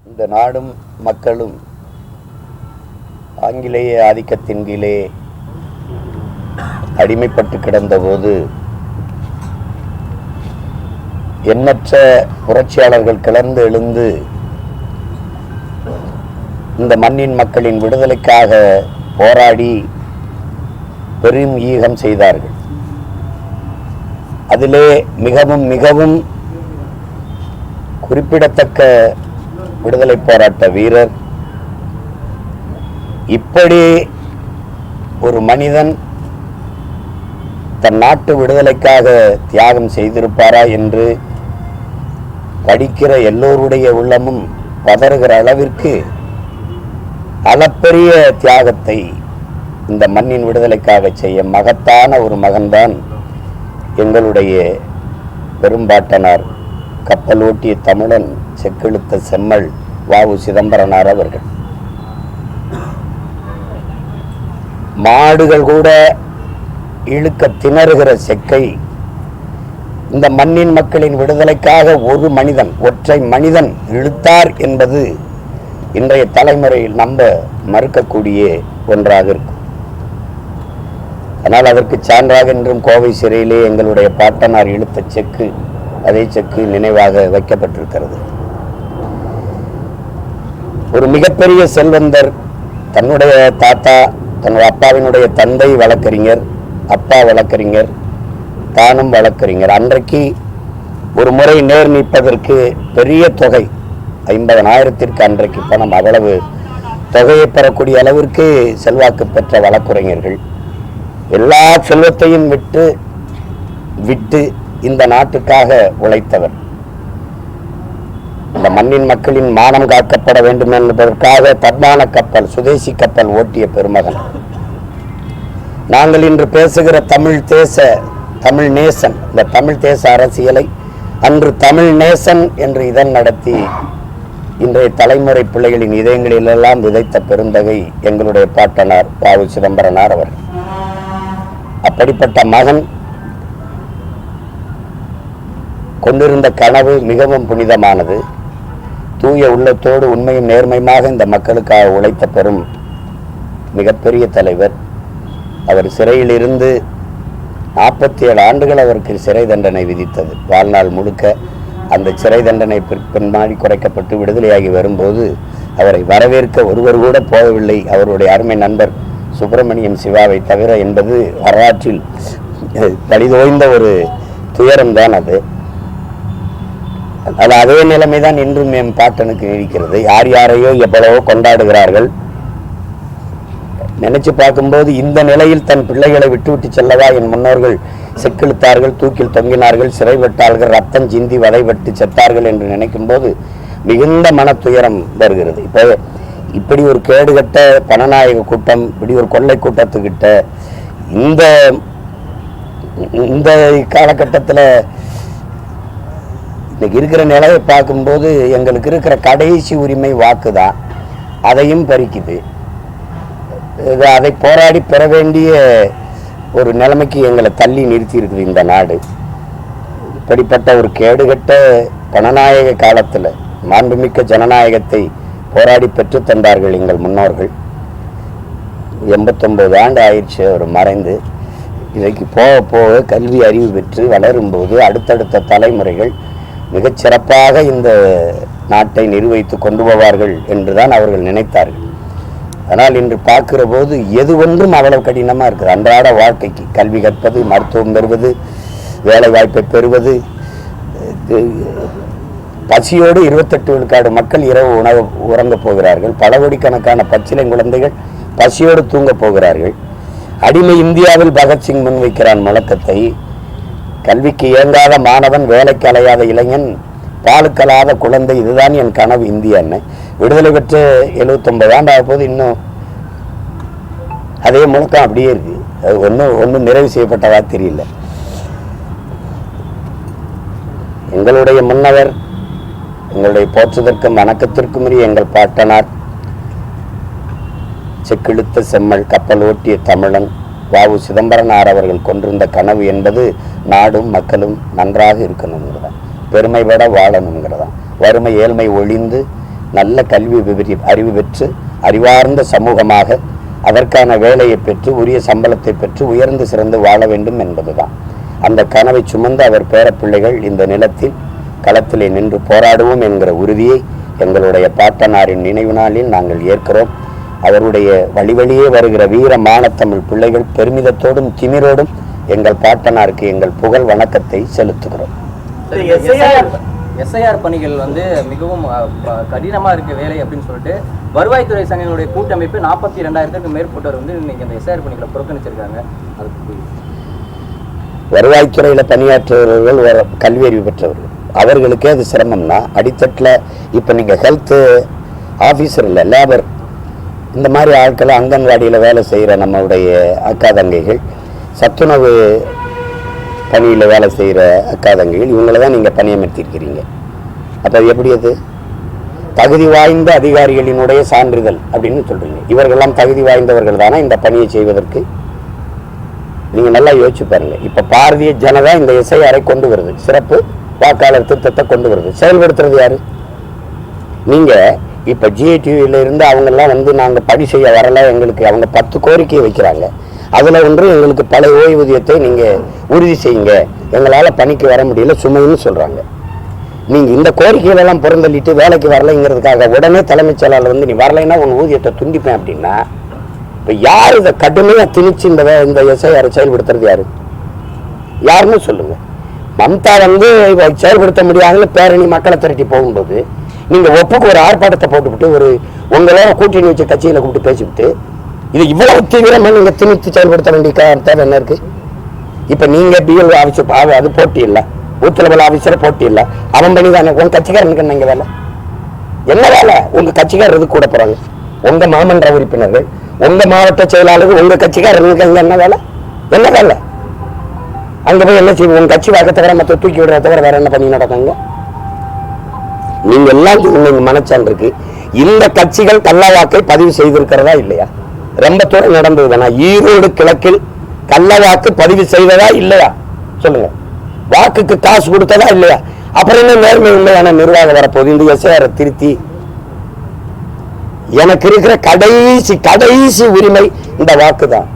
இந்த நாடும் மக்களும் ஆங்கிலேய ஆதிக்கத்தின் கீழே அடிமைப்பட்டு கிடந்தபோது எண்ணற்ற புரட்சியாளர்கள் கிளர்ந்து எழுந்து இந்த மண்ணின் மக்களின் விடுதலைக்காக போராடி பெரும் ஈகம் செய்தார்கள். அதிலே மிகவும் மிகவும் குறிப்பிடத்தக்க விடுதலை போராட்ட வீரர். இப்படி ஒரு மனிதன் தன் நாட்டு விடுதலைக்காக தியாகம் செய்திருப்பாரா என்று படிக்கிற எல்லோருடைய உள்ளமும் பதறுகிற அளவிற்கு அளப்பரிய தியாகத்தை இந்த மண்ணின் விடுதலைக்காக செய்ய மகத்தான ஒரு மகன்தான் எங்களுடைய பெரும்பாட்டனார் கப்பலோட்டிய தமிழன் செக்கெழுத்த செம்மல் வ.உ. சிதம்பரனார் அவர்கள். மாடுகள் கூட இழுக்க திணறுகிற செக்கை இந்த மண்ணின் மக்களின் விடுதலைக்காக ஒரு மனிதன், ஒற்றை மனிதன் இழுத்தார் என்பது இன்றைய தலைமுறையில் நம்ப மறுக்கக்கூடிய ஒன்றாக இருக்கும். ஆனால் அதற்கு சான்றாக இன்றும் கோவை சிறையிலே எங்களுடைய பாட்டனார் இழுத்த செக்கு, அதே செக்கு நினைவாக வைக்கப்பட்டிருக்கிறது. ஒரு மிகப்பெரிய செல்வந்தர், தன்னுடைய தாத்தா, தன்னுடைய அப்பாவினுடைய தந்தை வழக்கறிஞர், அப்பா வழக்கறிஞர், தானும் வழக்கறிஞர். அன்றைக்கு ஒரு முறை நேர் நிற்பதற்கு பெரிய தொகை, 50,000 அன்றைக்கு பணம், அவ்வளவு தொகையை பெறக்கூடிய அளவிற்கு செல்வாக்கு பெற்ற வழக்குரைஞர்கள் எல்லா செல்வத்தையும் விட்டு இந்த நாட்டுக்காக உழைத்தவர். இந்த மண்ணின் மக்களின் மானம் காக்கப்பட வேண்டும் என்பதற்காக தன்மான கப்பல், சுதேசி கப்பல் ஓட்டிய பெருமகன். நாங்கள் இன்று பேசுகிற தமிழ் நேசன், இந்த தமிழ் தேச அரசியலை அன்று தமிழ் நேசன் என்று இதன் நடத்தி இன்றைய தலைமுறை பிள்ளைகளின் இதயங்களிலெல்லாம் விதைத்த பெருந்தகை எங்களுடைய பாட்டனார் வ.உ. சிதம்பரனார் அவர்கள். அப்படிப்பட்ட மகன் கொண்டிருந்த கனவு மிகவும் புனிதமானது. தூய உள்ளத்தோடு உண்மையும் நேர்மையாக இந்த மக்களுக்காக உழைத்த பெரும் மிகப்பெரிய தலைவர். அவர் சிறையில் இருந்து 47 ஆண்டுகள் அவருக்கு சிறை தண்டனை விதித்தது. வாழ்நாள் முழுக்க அந்த சிறை தண்டனை பின்மாடி குறைக்கப்பட்டு விடுதலையாகி வரும்போது அவரை வரவேற்க ஒருவர் கூட போகவில்லை அவருடைய அருமை நண்பர் சுப்பிரமணியம் சிவாவை தவிர என்பது வரலாற்றில் பழிதோய்ந்த ஒரு துயரம்தான் அது. அதே நிலைமைதான் இன்றும் என் பாட்டனுக்கு நீடிக்கிறது. யார் யாரையோ எவ்வளவோ கொண்டாடுகிறார்கள். நினைச்சு பார்க்கும்போது இந்த நிலையில் தன் பிள்ளைகளை விட்டு செல்லவா என் முன்னோர்கள் செக்கிழுத்தார்கள், தூக்கில் தொங்கினார்கள், சிறைப்பட்டார்கள், ரத்தம் சிந்தி வதைபட்டு செத்தார்கள் என்று நினைக்கும் போது மிகுந்த மன துயரம் வருகிறது. இப்போ இப்படி ஒரு கேடுகட்ட பணநாயக கூட்டம், இப்படி ஒரு கொள்ளை கூட்டத்துக்கிட்ட இந்த காலகட்டத்தில் இன்னைக்கு இருக்கிற நிலையை பார்க்கும்போது எங்களுக்கு இருக்கிற கடைசி உரிமை வாக்கு தான். அதையும் பறிக்குது. அதை போராடி பெற வேண்டிய ஒரு நிலைமைக்கு எங்களை தள்ளி நிறுத்தி இருக்குது இந்த நாடு. இப்படிப்பட்ட ஒரு கேடுகட்ட பணநாயக காலத்தில் மாண்புமிக்க ஜனநாயகத்தை போராடி பெற்று தந்தார்கள் எங்கள் முன்னோர்கள். 89 ஆண்டு ஆயிடுச்சு அவர் மறைந்து. இன்றைக்கு போக போக கல்வி அறிவு பெற்று வளரும்போது அடுத்தடுத்த தலைமுறைகள் மிகச்சிறப்பாக இந்த நாட்டை நிர்வகித்து கொண்டு போவார்கள் என்றுதான் அவர்கள் நினைத்தார்கள். ஆனால் இன்று பார்க்கிற போது எது ஒன்றும் அவ்வளவு கடினமாக இருக்குது. அன்றாட வாழ்க்கைக்கு கல்வி கற்பது, மருத்துவம் பெறுவது, வேலை வாய்ப்பை பெறுவது, பசியோடு 28 விழுக்காடு மக்கள் இரவு உணவு உறங்க போகிறார்கள். பல கோடிக்கணக்கான பச்சிலை குழந்தைகள் பசியோடு தூங்க போகிறார்கள். அடிமை இந்தியாவில் பகத்சிங் முன்வைக்கிறான் முழக்கத்தை. கல்விக்கு இயங்காத மாணவன், வேலைக்கு அலையாத இளைஞன், பாலுக்கலாத குழந்தை, இதுதான் என் கனவு இந்தியான்னு. விடுதலை பெற்று 79 ஆண்டு ஆக போது இன்னும் அதே முழக்கம் அப்படியே இருக்கு. அது ஒன்றும் நிறைவு செய்யப்பட்டதா தெரியல. எங்களுடைய முன்னவர், எங்களுடைய போற்றுதற்கும் வணக்கத்திற்கும் எங்கள் பாட்டனார் செக்கிழுத்த செம்மல் கப்பல் ஓட்டிய தமிழன் வ.உ. சிதம்பரனார் அவர்கள் கொண்டிருந்த கனவு என்பது நாடும் மக்களும் நன்றாக இருக்கணுங்கிறதான், பெருமைப்பட வாழணுங்கிறதான். வறுமை ஏழ்மை ஒழிந்து நல்ல கல்வி அறிவு பெற்று அறிவார்ந்த சமூகமாக அதற்கான வேலையை பெற்று உரிய சம்பளத்தை பெற்று உயர்ந்து சிறந்து வாழ வேண்டும் என்பதுதான். அந்த கனவை சுமந்து அவர் பேரப்பிள்ளைகள் இந்த நிலத்தில் களத்திலே நின்று போராடுவோம் என்கிற உறுதியை எங்களுடைய பாட்டனாரின் நினைவு நாளில் நாங்கள் ஏற்கிறோம். அவருடைய வழியே வருகிற வீர மானத்தமிழ் பிள்ளைகள் பெருமிதத்தோடும் திமிரோடும் எங்கள் பாட்டனாருக்கு எங்கள் புகழ் வணக்கத்தை செலுத்துகிறோம். எஸ்ஐஆர் பணிகள் வந்து மிகவும் கடினமாக இருக்க வேலை அப்படின்னு சொல்லிட்டு வருவாய்த்துறை சங்கங்களுடைய கூட்டமைப்பு 42,000க்கும் மேற்பட்டவர் வந்து இன்னைக்கு அந்த எஸ்ஐஆர் பணிகளை புறக்கணிச்சிருக்காங்க. அதுக்கு வருவாய்த்துறையில் பணியாற்றுபவர்கள் கல்வி அறிவு பெற்றவர்கள், அவர்களுக்கே அது சிரமம்னா அடித்தட்டில் இப்போ நீங்கள் ஹெல்த்து ஆஃபீஸர் இல்லை, லேபர் இந்த மாதிரி ஆட்களை அங்கன்வாடியில் வேலை செய்கிற நம்மளுடைய அக்கா தங்கைகள், சத்துணவு பணியில் வேலை செய்கிற அக்கா தங்கைகள், இவங்களை தான் நீங்கள் பணியமர்த்திருக்கிறீங்க. அப்போ எப்படி அது தகுதி வாய்ந்த அதிகாரிகளினுடைய சான்றிதழ் அப்படின்னு சொல்கிறீங்க? இவர்களெல்லாம் தகுதி வாய்ந்தவர்கள் தானே இந்த பணியை செய்வதற்கு? நீங்கள் நல்லா யோசிச்சு பாருங்கள். இப்போ பாரதிய ஜனதா இந்த எஸ்ஐஆரை கொண்டு வருது, சிறப்பு வாக்காளர் திருத்தத்தை கொண்டு வருது. செயல்படுத்துறது யாரு? நீங்கள் இப்போ ஜிஐடிவியில் இருந்து அவங்கெல்லாம் வந்து நாங்கள் பணி செய்ய வரலை, எங்களுக்கு அவங்க 10 கோரிக்கையை வைக்கிறாங்க. அதில் ஒன்று எங்களுக்கு பழைய ஓய்வூதியத்தை நீங்கள் உறுதி செய்யுங்க, எங்களால் பணிக்கு வர முடியல சுமைன்னு சொல்கிறாங்க. நீங்கள் இந்த கோரிக்கைகளெல்லாம் புறந்தள்ளிட்டு வேலைக்கு வரலைங்கிறதுக்காக உடனே தலைமைச் செயலாளர் வந்து நீ வரலைன்னா உன் ஊதியத்தை துண்டிப்பேன் அப்படின்னா இப்போ யார் இதை கடுமையாக திணிச்சு இந்த எஸ்ஐஆரை செயல்படுத்துறது யாரு? யாருன்னு சொல்லுங்கள். மம்தா வந்து செயல்படுத்த முடியாதுன்னு பேரணி மக்களை திரட்டி போகும்போது நீங்கள் ஒப்புக்கு ஒரு ஆர்ப்பாட்டத்தை போட்டுவிட்டு ஒரு உங்களோட கூட்டணி வச்ச கட்சியில் கூப்பிட்டு பேசிவிட்டு இது இவ்வளவு தீவிரமாக நீங்கள் திணித்து செயல்படுத்த வேண்டிய தேவை என்ன இருக்கு? இப்போ நீங்கள் பிஎல் ஆஃபீஸர் அது போட்டி இல்லை, பூத் லெவல் ஆஃபீஸரை போட்டி இல்லை, அவன் பண்ணி தானே உங்கள் கட்சிக்காரனுக்கு என்ன வேலை? என்ன வேலை? உங்கள் கட்சிக்காரர் இது கூட போகிறாங்க, உங்கள் மாமன்ற உறுப்பினர்கள், உங்கள் மாவட்ட செயலாளர்கள், உங்கள் கட்சிக்காரனுக்கு அங்கே என்ன வேலை? என்ன வேலை? அங்கே போய் என்ன செய்வோம்? உங்கள் கட்சி வாக்க தவிர மற்ற தூக்கி விடுறத தவிர வேற என்ன பண்ணி நடக்காங்க? நீங்க எல்லாம் சொல்லுங்க, மனச்சான் இருக்கு. இந்த கட்சிகள் கள்ள வாக்கை பதிவு செய்திருக்கிறதா இல்லையா? ரொம்ப தூரம் நடந்தது தானே. ஈரோடு கிழக்கில் கள்ள வாக்கு பதிவு செய்ததா இல்லையா? சொல்லுங்க. வாக்குக்கு காசு கொடுத்ததா இல்லையா? அப்புறம் என்ன நேர்மை உண்மையான நிர்வாகம் வரப்போகுது? இந்த எஸ்ஐஆரை திருத்தி எனக்கு இருக்கிற கடைசி உரிமை இந்த வாக்கு தான்.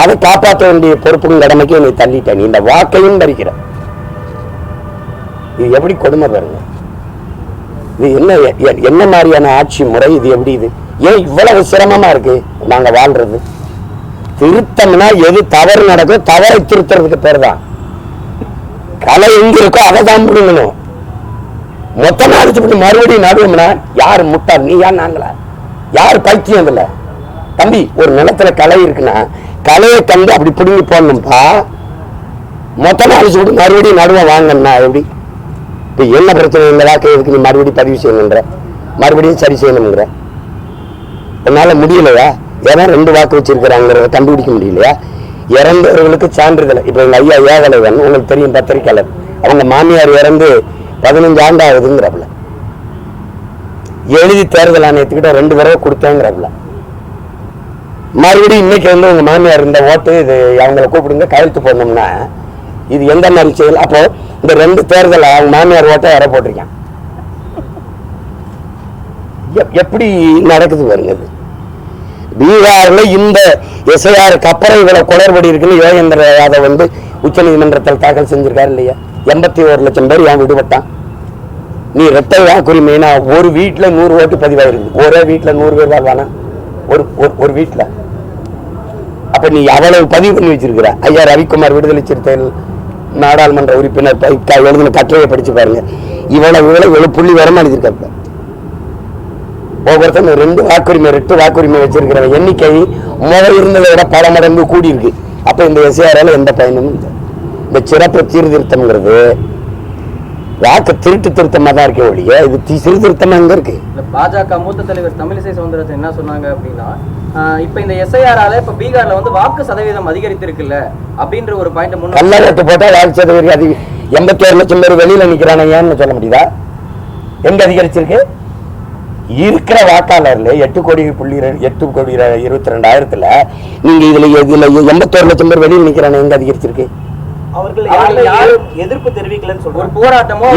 அதை காப்பாற்ற வேண்டிய பொறுப்பும் கடமைக்கு நீ தள்ளிட்ட. நீ இந்த வாக்கையும் பறிக்கிற. இது எப்படி கொடுமை பாருங்க. இது என்ன மாதிரியான ஆட்சி முறை? இது எப்படி? இது ஏன் இவ்வளவு சிரமமா இருக்கு நாங்க வாழ்றது? திருத்தம்னா எது தவறு நடக்கும், தவறை திருத்துறதுக்கு பேர் தான். கலை எங்க இருக்கோ அதை தான் பிடிங்கணும். மொத்தமா அடிச்சுட்டு மறுபடியும் நடுவோம்னா யாரு முட்டாள்? நீ யார் நாங்களா? யாரு பைத்தியம்? இதுல தம்பி ஒரு நிலத்துல கலை இருக்குன்னா கலையை கண்டு அப்படி பிடுங்கி போடணும்பா. மொத்தமா அடிச்சுட்டு மறுபடியும் நடுவை வாங்கன்னா எப்படி? இப்போ என்ன பிரச்சனை? இந்த வாக்கை எதுக்கு நீ மறுபடியும் பதிவு செய்யணுன்ற, மறுபடியும் சரி செய்யணுங்கிற? என்னால் முடியலையா? ஏன்னா 2 வாக்கு வச்சிருக்கிறாங்கிறத கண்டுபிடிக்க முடியலையா? இறந்தவர்களுக்கு சான்றிதழ். இப்போ எங்கள் ஐயா ஏகலைவன் உங்களுக்கு தெரியும், பத்திரிக்கையாளர். அவங்க மாமியார் இறந்து 15 ஆண்டு ஆகுதுங்கிறப்பல எழுதி தேர்தல் ஆணையத்துக்கிட்ட 2 தடவை கொடுத்தேங்கிறப்பல மறுபடியும் இன்னைக்கு வந்து உங்க மாமியார் இந்த ஓட்டு இது அவங்கள கூப்பிடுங்க கையெழுத்து போடணும்னா இது எந்த மாதிரி செயல்? அப்போ இந்த 2 தேர்தல் அவங்க மாமியார் ஓட்டை யார போட்டிருக்கான்? எப்படி நடக்குது பாருங்க. பீகார்ல இந்த எஸ்ஐஆருக்கு அப்புறம் இவ்வளவு குளறுபடி இருக்குன்னு யோகேந்திர யாதவ் வந்து உச்ச நீதிமன்றத்தில் தாக்கல் செஞ்சிருக்காரு இல்லையா? 81 லட்சம் பேர் ஏன் விடுபட்டான்? நீ இரட்டை வாக்குரிமைனா ஒரு வீட்டுல 100 ஓட்டு பதிவாயிருக்கு. ஒரே வீட்டுல 100 பேர் வாழ்வானா? ஒரு வீட்டுல. அப்ப நீ அவ்வளவு பதிவு பண்ணி வச்சிருக்கிற. ஐயா ரவிக்குமார் விடுதலை சிறுத்தைகள் நாடாளுமன்ற உறுப்பினர் எழுதின கட்டுரையை படிச்சு பாருங்க. இவ்வளவு புள்ளி வரமா எழுதியிருக்க. ஒவ்வொருத்தரும் 2 வாக்குரிமை 2 வாக்குரிமை வச்சிருக்கிற எண்ணிக்கை முதல் இருந்ததை விட பல மடங்கு கூடி இருக்கு. அப்ப இந்த எஸ்ஐஆரால எந்த பயனும் இல்லை. இந்த சிறப்பு சீர்திருத்தம்ங்கிறது வாக்கு திருத்தமா தான் இருக்க ஒழிய இது சீர்திருத்தமா எங்க இருக்கு? பாஜக மூத்த தலைவர் தமிழிசை சவுந்தரராஜன் என்ன சொன்னாங்க அப்படின்னா, இப்ப இந்த எஸ்ஐஆரால இப்ப பீகார்ல வந்து வாக்கு சதவீதம் அதிகரித்திருக்குல்ல அப்படின்ற ஒரு பாயிண்ட் கள்ள ஓட்டு போட்டா வாக்கு சதவீதம் 81 லட்சம் பேர் வெளியில நிக்கிறானே ஏன்னு சொல்ல முடியுதா? எங்க அதிகரிச்சிருக்கு? இருக்கிற வாக்காளர்ல 8,22,000 நீங்க இதுல 81 லட்சம் பேர் வெளியில் நிக்கிறானே எங்க அதிகரிச்சிருக்கு? அவர்கள் எதிர்ப்பு தெரிவிக்கலன்னு சொல்ற ஒரு போராட்டமோ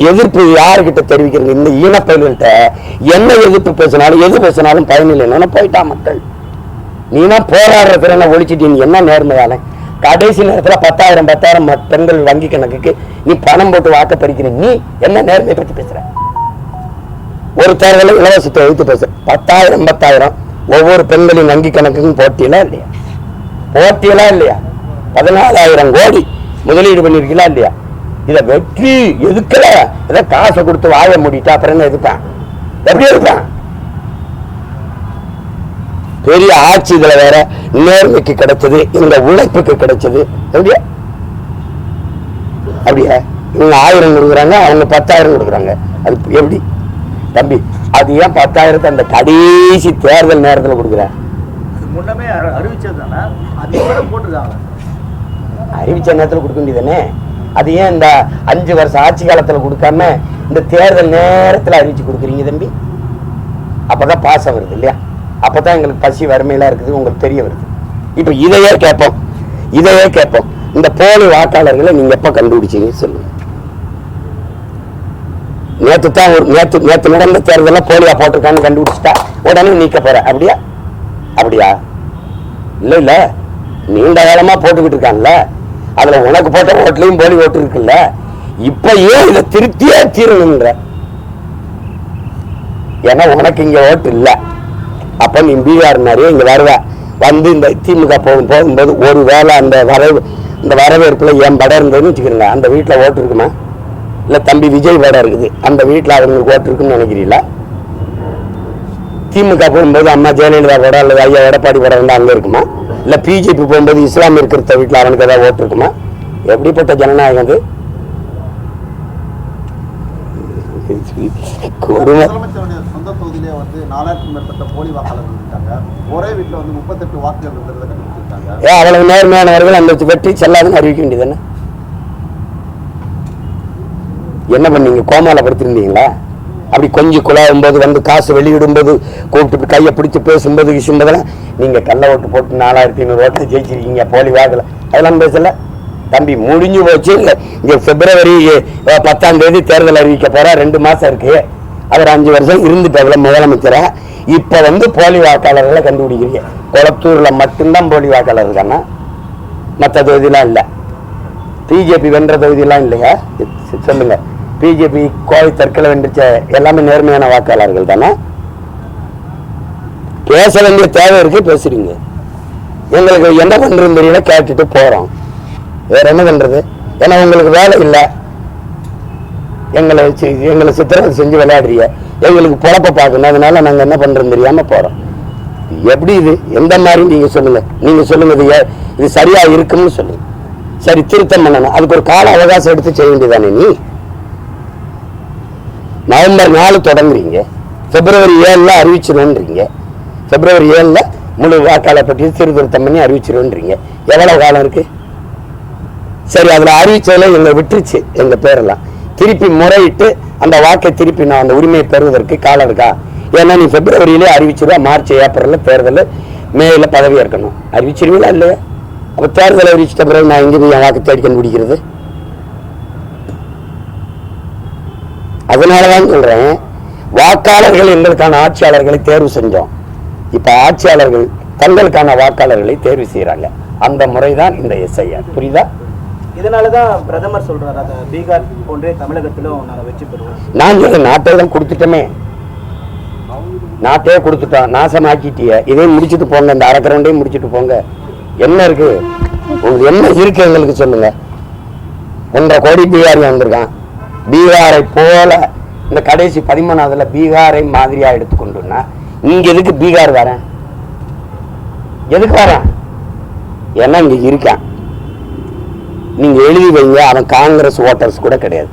எதிர்ப்பு யாருக்கிட்ட தெரிவிக்கிறது? இந்த ஈனப்பயல்கள்கிட்ட என்ன எதிர்ப்பு பேசினாலும் எது பேசினாலும் பயனில்லைன்னு போயிட்டா மக்கள். நீனா போராடுற திறனை ஒழிச்சிட்டு நீ என்ன நேர்மையான கடைசி நேரத்தில் 10,000 பெண்கள் வங்கி கணக்குக்கு நீ பணம் போட்டு வாக்க பறிக்கிற நீ என்ன நேர்மையை பற்றி பேசுற? ஒரு தேர்தலில் இலவசத்தை வைத்து பேசுற 10,000 ஒவ்வொரு பெண்களின் வங்கி கணக்குக்கும் போட்டியெல்லாம் இல்லையா? 14,000 கோடி முதலீடு பண்ணிருக்கீங்களா இல்லையா? இதை வெற்றி எதுக்கல? இதை காசை கொடுத்து வாழ முடிட்டா அப்புறம் என்ன எதுப்பான்? எப்படி இருப்பான்? பெரிய ஆட்சி இதுல வேற நேர்மைக்கு கிடைச்சது, இந்த உழைப்புக்கு கிடைச்சது. அப்படியா இவங்க 1000 கொடுக்குறாங்க, அவங்க 10,000 கொடுக்குறாங்க. அது எப்படி தம்பி? அது ஏன் 10,000 அந்த கடைசி தேர்தல் நேரத்தில் கொடுக்குறேன்? முன்னமே அறிவிச்சது தானே, போட்டுருக்காங்க. அறிவிச்ச நேரத்தில் கொடுக்க வேண்டியதானே? அது ஏன் இந்த 5 வருஷம் ஆட்சி காலத்தில் கொடுக்காம இந்த தேர்தல் நேரத்தில் அறிவிச்சு கொடுக்குறீங்க தம்பி? அப்பதான் பாசம் வருது இல்லையா? அப்பதான் எங்களுக்கு பசி வறுமையெல்லாம் இருக்குது உங்களுக்கு தெரிய வருது. இப்ப இதையே கேட்போம், இந்த போலி வாக்காளர்களை நீங்க எப்ப கண்டுபிடிச்சீங்க சொல்லுங்க. நேற்று நடந்த தேர்தலில் போலியா போட்டிருக்கான்னு கண்டுபிடிச்சிட்டா உடனே நீக்க போற? அப்படியா இல்ல நீண்ட காலமா போட்டுக்கிட்டு இருக்கான்ல, அதுல உனக்கு போட்ட ஓட்டுலயும் போலி ஓட்டு இருக்குல்ல. இப்ப ஏன் இதை திருப்தியே தீரணுன்ற? ஏன்னா உனக்கு இங்க ஓட்டு இல்ல. அப்ப நீ பீகார் மாதிரியே இங்க வருவ, வந்து இந்த திமுக போகும்போது ஒரு வேளை அந்த வரவேற்புல என் படம் இருந்ததுன்னு வச்சுக்கிறீங்க, அந்த வீட்டுல ஓட்டு இருக்குமா? இல்ல தம்பி விஜய் படம் இருக்குது, அந்த வீட்டுல அவங்களுக்கு ஓட்டு இருக்குன்னு நினைக்கிறீங்களா? திமுக போகும்போது அம்மா ஜெயலலிதா படம் அல்லது ஐயா எடப்பாடி படம் வந்து அங்க இருக்குமா? இல்ல பிஜேபி போகும்போது இஸ்லாமிய இருக்கிற வீட்டுல அவனுக்கு ஏதாவது ஓட்டு இருக்குமா? எப்படிப்பட்ட ஜனநாயகம் அது? சொந்த தொகுதியிலே வந்து 4,000க்கும் மேற்பட்ட போலி வாக்காளர்கள் இருக்காங்க. ஒரே வீட்டுல வந்து 38 வாக்குகள் இருந்ததை கண்டுபிடிச்சிருக்காங்க. அவ்வளவு நேர்மையானவர்கள் அந்த வெற்றி செல்லாதுன்னு அறிவிக்க வேண்டியதானே? என்ன பண்ணீங்க? கோமால படுத்திருந்தீங்களா? அப்படி கொஞ்சம் குழாவும் போது வந்து காசு வெளியிடும் போது கூப்பிட்டு கையை பிடிச்சி பேசும்போது விஷயம்போதெல்லாம் நீங்க கள்ள ஓட்டு போட்டு 4,500 ஓட்டு ஜெயிச்சிருக்கீங்க போலி வாக்குல, அதெல்லாம் பேசல தம்பி. முடிஞ்சு போச்சு. இங்க பிப்ரவரி 10ஆம் தேதி தேர்தல் அறிவிக்க போற, 2 மாசம் இருக்கு. அவர் 5 வருஷம் இருந்துட்டாங்கள முதலமைச்சரா. இப்ப வந்து போலி வாக்காளர்களை கண்டுபிடிக்கிறீங்க. கொளத்தூர்ல மட்டும்தான் போலி வாக்காளர் இருக்கானா? மற்ற தொகுதியெல்லாம் இல்ல. பிஜேபி வென்ற தொகுதியெல்லாம் இல்லையா? சொல்லுங்க. பிஜேபி கோவை தெற்கில் வென்றுச்ச எல்லாமே நேர்மையான வாக்காளர்கள் தானே? பேச வேண்டிய தேவை இருக்கு, பேசுறீங்க. எங்களுக்கு என்ன பண்றது தெரியல, கேட்டுட்டு போறோம். வேற என்ன பண்றது? ஏன்னா உங்களுக்கு வேலை இல்லை, எங்களை சித்திரவதை செஞ்சு விளையாடுறீங்க, எங்களுக்கு பொழப்ப பார்க்கணும். அதனால நாங்க என்ன பண்றோம் தெரியாம போறோம். எப்படி இது? எந்த மாதிரி நீங்க சொல்லுங்க. இது சரியா இருக்குன்னு சொல்லுங்க. சரி, திருத்தம் பண்ணணும். அதுக்கு ஒரு கால அவகாசம் எடுத்து செய்ய வேண்டியதானே? நீ நவம்பர் 4 தொடங்குறீங்க, பிப்ரவரி 7 அறிவிச்சிருன்றீங்க. பிப்ரவரி 7 முழு வாக்காளர் பற்றி சீர்திருத்தம் பண்ணி அறிவிச்சிருன்றீங்க. எவ்வளவு காலம் இருக்கு? சரி, அதுல அறிவிச்சதுல எங்க விட்டுருச்சு, எங்க பேரெல்லாம் திருப்பி முறையிட்டு அந்த வாக்கை திருப்பி நான் அந்த உரிமையை பெறுவதற்கு காலம் இருக்கா? ஏன்னா நீ பிப்ரவரியிலே அறிவிச்சிருவா, மார்ச் ஏப்ரல்ல தேர்தல், மேல பதவி ஏற்கணும். அறிவிச்சிருவீங்களா இல்லையா? அப்ப தேர்தல் அறிவிச்சிட்ட பிறகு நான் எங்க என் வாக்கு தேடி கண்டுபிடிக்கிறது? அதனாலதான் சொல்றேன், வாக்காளர்கள் எங்களுக்கான ஆட்சியாளர்களை தேர்வு செஞ்சோம். இப்ப ஆட்சியாளர்கள் தங்களுக்கான வாக்காளர்களை தேர்வு செய்யறாங்க. அந்த முறைதான் இந்த எஸ்ஐஆர். புரியுதா? இதனாலதான் பிரதமர் சொல்றாரு, அந்த பீகார் போன்றே தமிழகத்திலும் நாங்க வெற்றி பெறுவோம். நான் சொல்றேன், நாட்டை தான் கொடுத்துட்டோமே, நாட்டையே கொடுத்துட்டோம், நாசமாக்கிட்டிய. இதையும் முடிச்சுட்டு போங்க, இந்த அரக்கரண்டையும் முடிச்சுட்டு போங்க. என்ன இருக்கு உங்களுக்கு? என்ன இருக்கு எங்களுக்கு சொல்லுங்க. 1.5 கோடி பீகாரி வந்திருக்கான். பீகாரை போல இந்த கடைசி 13ஆவதுல பீகாரை மாதிரியா எடுத்துக்கொண்டுனா இங்க எதுக்கு பீகார் வரேன்? எதுக்கு வரேன்? ஏன்னா இங்க இருக்கான். நீங்க எழுதி வைங்க, அவன் காங்கிரஸ் ஓட்டர்ஸ் கூட கிடையாது,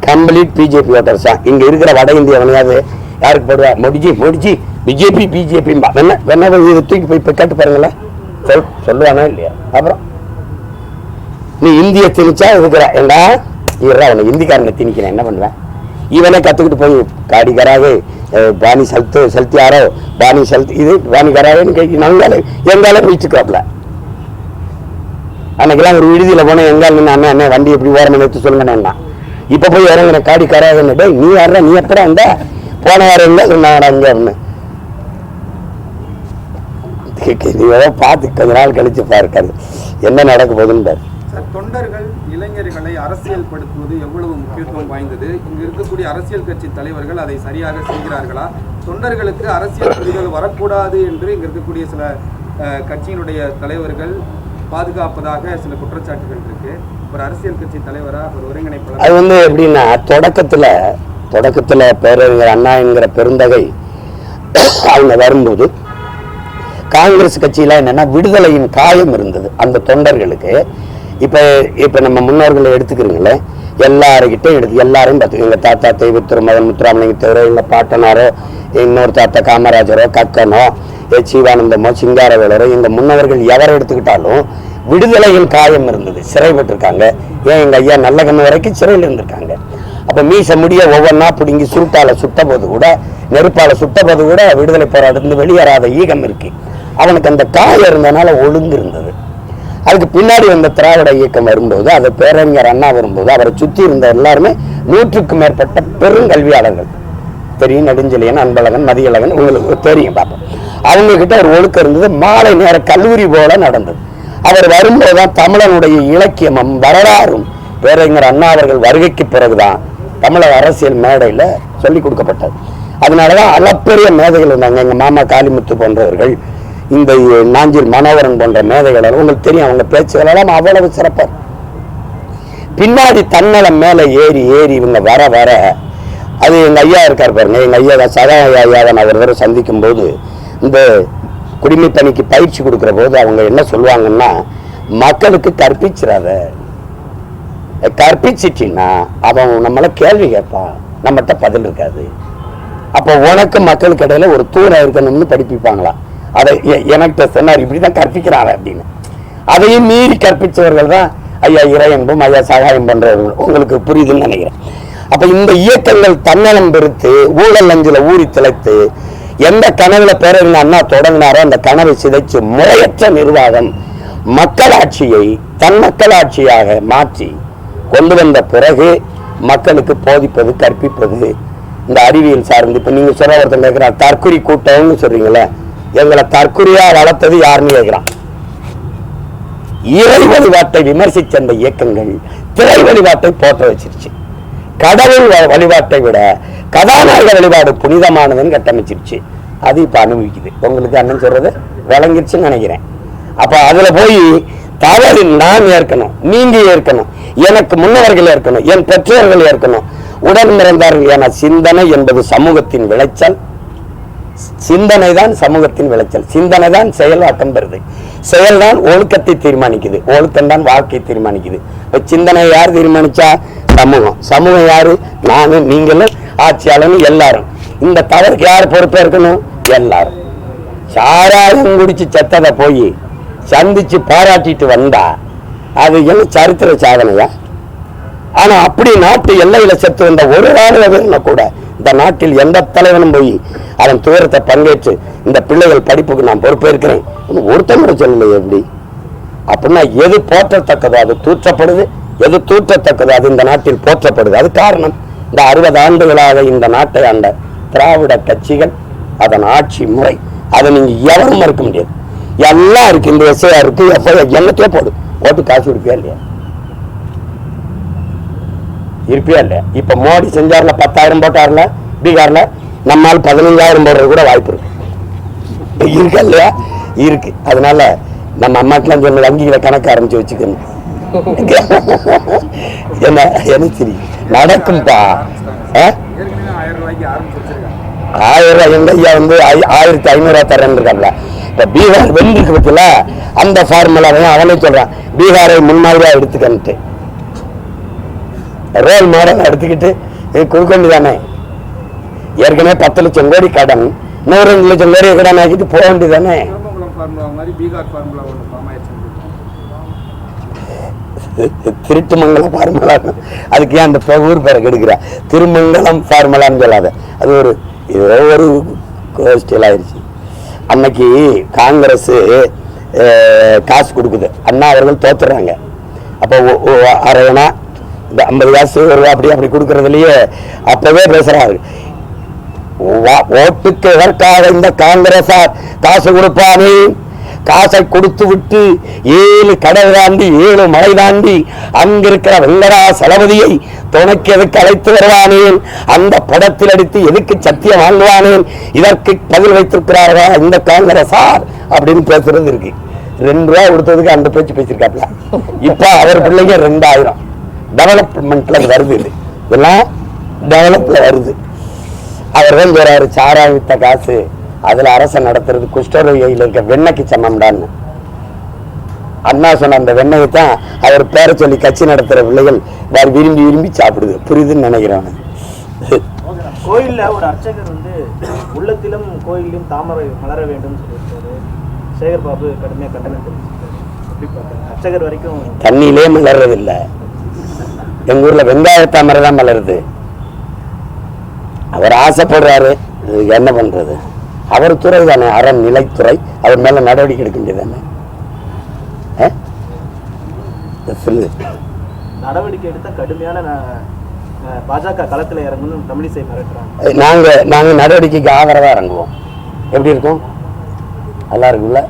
கம்ப்ளீட் பிஜேபி ஓட்டர்ஸ் தான். இங்க இருக்கிற வட இந்தியவனையாவது யாருக்கு போடுவா? மோடிஜி பிஜேபி வேணா தூக்கி போய் கேட்டு பாருங்களேன், சொல்லுவானா இல்லையா? அப்புறம் நீ இந்திய திணிச்சா இருக்கிற ஏண்டா அவனை இந்திக்காரனை திணிக்கிறேன், என்ன பண்ணுவேன்? இவனை கத்துக்கிட்டு போய் காடி கராவே பாணி செலுத்தியாரோ பாணி செலுத்தி இது பாணி கராவேன்னு கேட்க நாங்களே எங்கால போயிட்டுக்காப்ல. அன்னைக்கெல்லாம் ஒரு விடுதியில் போனேன், எங்கே நின்று அண்ணன் அண்ணன் வண்டி எப்படி ஓரமாக நிறுத்தி சொல்லுங்கண்ணா. இப்போ போய் இறங்குற காடி கரையாதுன்னு, நீ யாரா நீ எப்படா வந்த, போன வாரம் இல்லை சொன்னாடா இங்கே அப்படின்னு. நீ பார்த்து கொஞ்ச நாள் கழிச்சு பாருக்காது என்ன நடக்க போகுதுன்னு. தொண்டர்கள் இளைஞர்களை அரசியல்படுத்துவது எவ்வளவு முக்கியத்துவம் வாய்ந்தது? இங்கு இருக்கக்கூடிய அரசியல் கட்சி தலைவர்கள் அதை சரியாக செய்கிறார்களா? தொண்டர்களுக்கு அரசியல் புரிதல் வரக்கூடாது என்று இங்க இருக்கக்கூடிய சில கட்சியினுடைய தலைவர்கள் பாதுகாப்பதாக சில குற்றச்சாட்டுகள் இருக்கு. ஒரு அரசியல் கட்சி தலைவரா ஒரு ஒருங்கிணைப்பாளர் அது வந்து எப்படின்னா, தொடக்கத்துல பேரறிஞர் அண்ணா என்கிற பெருந்தகை அவங்க வரும்போது காங்கிரஸ் கட்சியில என்னன்னா விடுதலையின் காயம் இருந்தது அந்த தொண்டர்களுக்கு. இப்ப நம்ம முன்னோர்களை எடுத்துக்கிறீங்களே, எல்லாருக்கிட்டையும் எடுத்து எல்லாரையும் பார்த்து, எங்க தாத்தா தெய்வ திருமகன் முத்துராமலிங்க தேவரோ, எங்க பாட்டனாரோ, இன்னொரு தாத்தா காமராஜரோ, கக்கனோ, சிவானந்தமோ, சிங்காரவேலரோ, எங்க முன்னவர்கள் எவரை எடுத்துக்கிட்டாலும் விடுதலையின் காயம் இருந்தது. சிறைப்பட்டிருக்காங்க. ஏன் எங்க ஐயா நல்ல கண்ணு வரைக்கும் சிறையில் இருந்திருக்காங்க. அப்ப மீச முடிய ஒவ்வொன்னா பிடுங்கி சுருட்டால சுட்ட போது கூட, நெருப்பால சுட்ட போது கூட விடுதலை போராட்டத்திலிருந்து வெளியேறாத ஈகம் இருக்கு. அவனுக்கு அந்த காயம் இருந்ததுனால ஒழுங்கு இருந்தது. அதுக்கு பின்னாடி வந்த திராவிட இயக்கம் வரும்போது, அது பேரறிஞர் அண்ணா வரும்போது, அவரை சுற்றி இருந்த எல்லாருமே 100க்கும் மேற்பட்ட பெருங்கல்வியாளர்கள் தெரியும். நெடுஞ்செழியன், அன்பழகன், மதியழகன், உங்களுக்கு தெரியும் பார்ப்போம். அவங்க கிட்ட ஒரு ஒழுக்கம் இருந்தது. மாலை நேர கல்லூரி போல நடந்தது. அவர் வரும்போதுதான் தமிழனுடைய இலக்கியமும் வரலாறும் பேரறிஞர் அண்ணா அவர்கள் வருகைக்கு பிறகுதான் தமிழக அரசியல் மேடையில சொல்லிக் கொடுக்கப்பட்டது. அதனாலதான் அளப்பெரிய மேதைகள் இருந்தாங்க. எங்க மாமா காளிமுத்து போன்றவர்கள், இந்த நாஞ்சில் மனோகரன் போன்ற மேதைகள், உங்களுக்கு தெரியும். அவங்க பேச்சுகளெல்லாம் அவ்வளவு சிறப்பாக. பின்னாடி தன்னலம் மேல ஏறி இவங்க வர வர, அது எங்க ஐயா இருக்கார் பாருங்க, எங்க ஐயா சகா ஐயாவை நான் ஒரு தடவை சந்திக்கும் போது, இந்த குடிமை பணிக்கு பயிற்சி கொடுக்குற போது அவங்க என்ன சொல்லுவாங்கன்னா, மக்களுக்கு கற்பிச்சிடாத, கற்பிச்சிட்டின்னா அவன் நம்மள கேள்வி கேட்பான், நம்மகிட்ட பதில் இருக்காது. அப்போ உனக்கு மக்களுக்கு இடையில ஒரு தூரம் இருக்கணும்னு படிப்பிப்பாங்களாம். அதை எனக்கு சொன்னார், இப்படிதான் கற்பிக்கிறாங்க அப்படின்னு. அதையும் மீறி கற்பிச்சவர்கள் தான் ஐயா இறையன்பும் ஐயா சகாயம் பண்றவர்கள். உங்களுக்கு புரியுதுன்னு நினைக்கிறேன். அப்ப இந்த இயக்கங்கள் தன்னலம் பெருத்து ஊழல் அஞ்சில ஊறி திளைத்து எந்த கனவுல பேரறிஞர் அண்ணா தொடங்கினாரோ அந்த கனவை சிதைச்சு முறையற்ற நிர்வாகம் மக்களாட்சியை தன் மக்களாட்சியாக மாற்றி கொண்டு வந்த பிறகு மக்களுக்கு போதிப்பது, கற்பிப்பது, இந்த அறிவியல் சார்ந்து. இப்ப நீங்க சொல்ல ஒருத்தர் கேட்கிறார், தற்குறி கூட்டம்னு சொல்றீங்களே, எங்களை தற்குறியா வளர்த்தது யாருன்னு கேட்கிறான். இறை வழிபாட்டை விமர்சிச்ச அந்த இயக்கங்கள் திரை வழிபாட்டை போற்ற வச்சிருச்சு. கடவுள் வழிபாட்டை விட கதாநாயக வழிபாடு புனிதமானதுன்னு கட்டமைச்சிருச்சு. அது இப்ப அனுபவிக்குது. உங்களுக்கு அண்ணன் சொல்றது விளங்கிருச்சுன்னு நினைக்கிறேன். அப்ப அதுல போய் தவறு நான் ஏற்கணும், நீங்க ஏற்கணும், எனக்கு முன்னவர்கள் ஏற்கணும், என் பெற்றோர்கள் ஏற்கணும், உடன் பிறந்தார்கள் என சிந்தனை என்பது சமூகத்தின் விளைச்சல். சிந்தனை தான் சமூகத்தின் விளைச்சல். சிந்தனை தான் செயல்வாக்கம் பெறுது. செயல் தான் ஒழுக்கத்தை தீர்மானிக்குது. ஒழுக்கம் தான் வாழ்க்கை தீர்மானிக்குது. இப்ப சிந்தனை யார் தீர்மானிச்சா? சமூகம். சமூகம் யாரு? நானும் நீங்களும் ஆட்சியாளரும் எல்லாரும். இந்த தவறுக்கு யார் பொறுப்பா இருக்கணும்? எல்லாரும். சாராயம் குடிச்சு செத்ததை போய் சந்திச்சு பாராட்டிட்டு வந்தா அது என்ன சரித்திர சாதனையா? ஆனா அப்படி நாட்டு எல்லையில செத்து வந்த ஒரு ராணுவ கூட இந்த நாட்டில் எந்த தலைவனும் போய் அதன் துயரத்தை பங்கேற்று இந்த பிள்ளைகள் படிப்புக்கு நான் பொறுப்பேற்கிறேன் ஒருத்தங்க சொல்லலையே. எப்படி அப்படின்னா எது போற்றத்தக்கதோ அது தூற்றப்படுது, எது தூற்றத்தக்கதோ அது இந்த நாட்டில் போற்றப்படுது. அது காரணம் இந்த 60 ஆண்டுகளாக இந்த நாட்டை ஆண்ட திராவிட கட்சிகள், அதன் ஆட்சி முறை. அதை நீங்க எவரும் மறுக்க முடியாது. எல்லாம் இருக்கு. இந்த எஸ்ஐயா இருக்கு, எஃப்ஐஆர் என்னத்தையோ போடு, ஓட்டு காசு இருப்பியா இல்லையா? இருப்பியா இல்லையா? இப்ப மோடி செஞ்சார்ல 10,000 போட்டார்ல பீகார்ல, நம்மால் 15,000 போடுறது கூட வாய்ப்பு இருக்கு. இருக்கு இல்லையா? இருக்கு. அதனால நம்ம அம்மாக்கெல்லாம் சொன்ன வங்கிகளை கணக்கு ஆரம்பிச்சு வச்சுக்கணும். என்ன என்ன சரி நடக்கும்பா. 1000 ரூபாய் எங்க ஐயா வந்து 1500 தரேன் இருக்காங்களா? இப்ப பீகார் வெண்டிருக்கு பத்தில அந்த ஃபார்முலாவையும் அவனே சொல்றான், பீகாரை முன்மாதிரியா எடுத்துக்கிட்டு ரோல் மாடல் எடுத்துக்கிட்டு கொடுக்கொண்டு தானே. ஏற்கனவே 10 லட்சம் கோடி கடன், 105 லட்சம் கோடி கடன் ஆக்கிட்டு போக வேண்டியதானே. திருட்டுமங்கலம் ஃபார்முலா, அதுக்கு ஏன் அந்த ஊர் பேரை கெடுக்கிற? திருமங்கலம் ஃபார்முலான்னு சொல்லாத. அது ஒரு கோஷ்டியில் ஆயிடுச்சு. அன்னைக்கு காங்கிரஸ் காசு கொடுக்குது. அண்ணா அவர்கள் தோத்துறாங்க. அப்போ அரைவனா இந்த 50 காசு ரூபா அப்படி கொடுக்கறதுலயே அப்பவே பேசுறாரு, ஓட்டுக்கு எதற்காக இந்த காங்கிரஸார் காசு கொடுப்பானே, காசை கொடுத்து விட்டு 7 கடல் தாண்டி 7 மலை தாண்டி அங்கிருக்கிற வெங்கடா சலபதியை துணைக்கு எதுக்கு அழைத்து வருவானேன், அந்த படத்தில் அடித்து எதுக்கு சத்தியம் வாங்குவானேன், இதற்கு பதில் வைத்திருக்கிறார்களா இந்த காங்கிரஸார் அப்படின்னு பேசுறது இருக்கு. 2 ரூபா கொடுத்ததுக்கு அந்த பேச்சு பேசியிருக்காப்ல. இப்ப அவர் பிள்ளைங்க 2000 டெவலப்மெண்ட்ல வருது. இது இதெல்லாம் டெவலப்ல வருது. அவர்கள் சொல்றாரு, சாராய வித்த காசு அதுல அரசை நடத்துறது குஷ்டரோகியில் இருக்க வெண்ணெய்க்கு சமம்டான்னு. அண்ணா சொன்ன அந்த வெண்ணெயை தான் அவர் பேரை சொல்லி கட்சி நடத்துற பிள்ளைகள் வேறு விரும்பி விரும்பி சாப்பிடுது. புரியுதுன்னு நினைக்கிறேன். கோயில்ல ஒரு அர்ச்சகர் உள்ளத்திலும் கோயிலும் தாமரை மலர வேண்டும் சொல்லியிருக்காரு. சேகர் பாபு கடுமையா கண்டனம் தெரிவிச்சிருக்காரு. அர்ச்சகர் வரைக்கும் தண்ணியிலே மலர்றது இல்ல, எங்க ஊர்ல வெங்காய தாமரை தான் மலருது. அவர் ஆசைப்படுறாரு, என்ன பண்றது? அவர் துறை தானே, அறநிலைத்துறை, அவர் மேல நடவடிக்கை எடுக்க வேண்டியதானே. நடவடிக்கை எடுத்தா கடுமையான பாஜக களத்துல இறங்கணும் தமிழிசை மிரட்டுறாங்க. நாங்க நடவடிக்கைக்கு ஆதரவா இறங்குவோம். எப்படி இருக்கும்? நல்லா இருக்குல்ல?